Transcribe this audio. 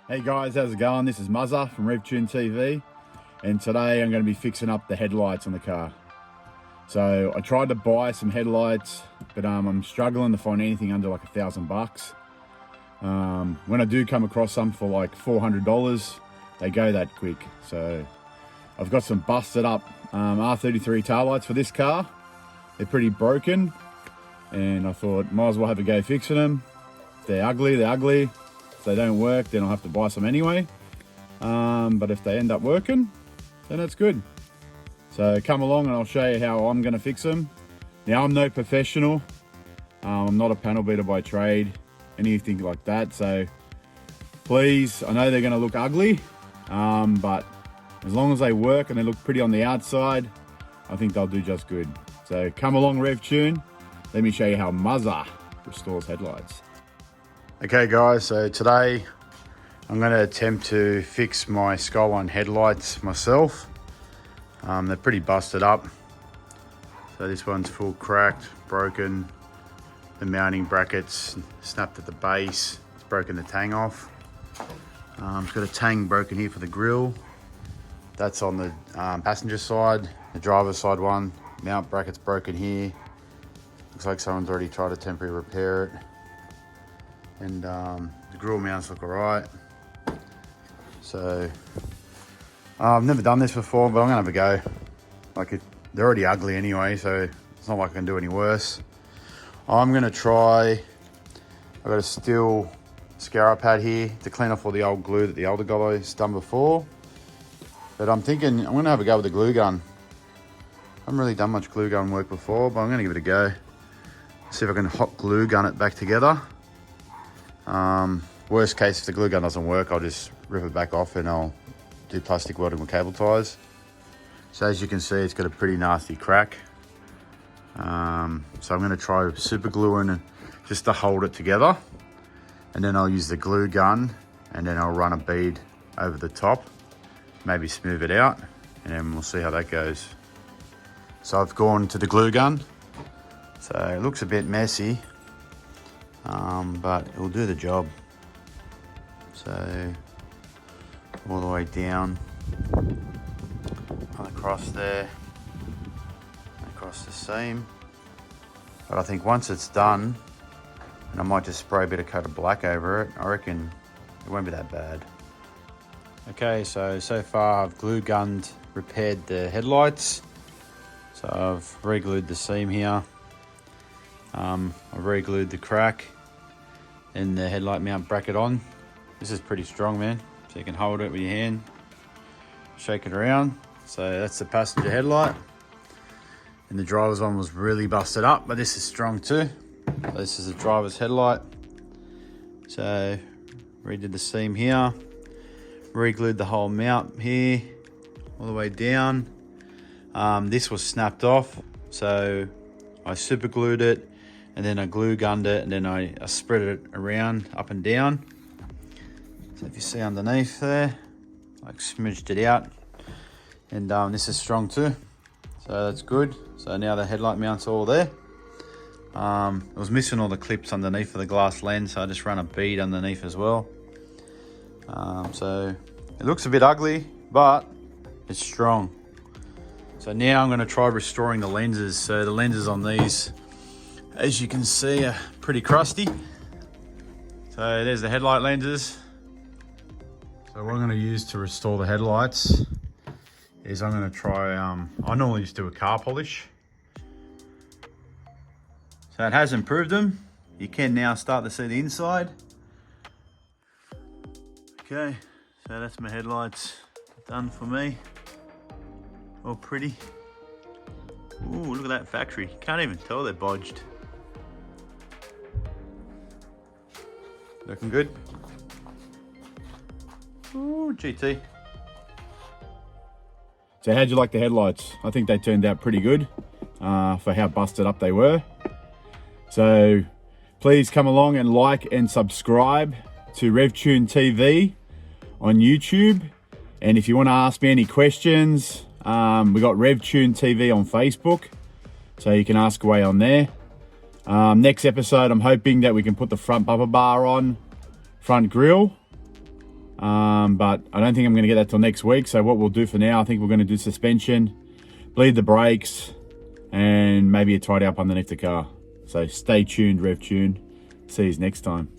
Hey guys, how's it going? This is Muzza from RevTune TV, and today I'm going to be fixing up the headlights on the car. So I tried to buy some headlights, but I'm struggling to find anything under like $1,000. When I do come across some for like $400, they go that quick. So I've got some busted up R33 taillights for this car. They're pretty broken, and I thought might as well have a go fixing them. If they're ugly, they're ugly. If they don't work, then I'll have to buy some anyway. But if they end up working, then that's good. So come along and I'll show you how I'm going to fix them. Now, I'm no professional. I'm not a panel beater by trade, anything like that. So please, I know they're going to look ugly, but as long as they work and they look pretty on the outside, I think they'll do just good. So come along, RevTune. Let me show you how Muzza restores headlights. Okay guys, so today I'm going to attempt to fix my Skyline headlights myself. They're pretty busted up. So this one's full cracked, broken. The mounting brackets snapped at the base. It's broken the tang off. It's got a tang broken here for the grille. That's on the passenger side. The driver's side one, mount bracket's broken here. Looks like someone's already tried to temporarily repair it. And the grille mounts look all right. So I've never done this before, but I'm gonna have a go. They're already ugly anyway, so it's not like I can do any worse. I'm gonna try, I've got a steel scour pad here to clean off all the old glue that the older guy's done before. But I'm thinking I'm gonna have a go with the glue gun. I haven't really done much glue gun work before, but I'm gonna give it a go. See if I can hot glue gun it back together. Worst case, if the glue gun doesn't work, I'll just rip it back off and I'll do plastic welding with cable ties. So as you can see, it's got a pretty nasty crack. So I'm going to try super gluing it just to hold it together. And then I'll use the glue gun and then I'll run a bead over the top, maybe smooth it out, and then we'll see how that goes. So I've gone to the glue gun. So it looks a bit messy. But it will do the job. So all the way down and across there, across the seam. But I think once it's done, and I might just spray a bit of coat of black over it, I reckon it won't be that bad. Okay, so far I've glue gunned, repaired the headlights. So I've re-glued the seam here. I've re-glued the crack and the headlight mount bracket on. This is pretty strong, man. So you can hold it with your hand, shake it around. So that's the passenger headlight. And the driver's one was really busted up, but this is strong too. So this is the driver's headlight. So redid the seam here, re-glued the whole mount here, all the way down. This was snapped off, so I super glued it, and then I glue gunned it, and then I spread it around up and down. So if you see underneath there, I smudged it out, and this is strong too, so that's good. So now the headlight mount's all there. It was missing all the clips underneath for the glass lens, so I just ran a bead underneath as well. So it looks a bit ugly, but it's strong. So now I'm going to try restoring the lenses. So the lenses on these, as you can see, are pretty crusty. So there's the headlight lenses. So what I'm going to use to restore the headlights is I'm going to try, I normally just do a car polish. So it has improved them. You can now start to see the inside. Okay, so that's my headlights done for me. All pretty. Ooh, look at that factory. Can't even tell they're bodged. Looking good. Ooh, GT. So how'd you like the headlights? I think they turned out pretty good for how busted up they were. So please come along and like and subscribe to RevTune TV on YouTube. And if you want to ask me any questions, we got RevTune TV on Facebook, so you can ask away on there. Next episode, I'm hoping that we can put the front bumper bar on, front grille, But I don't think I'm going to get that till next week. So what we'll do for now, I think we're going to do suspension, bleed the brakes, and maybe a tidy up underneath the car. So stay tuned, Rev Tune. See you next time.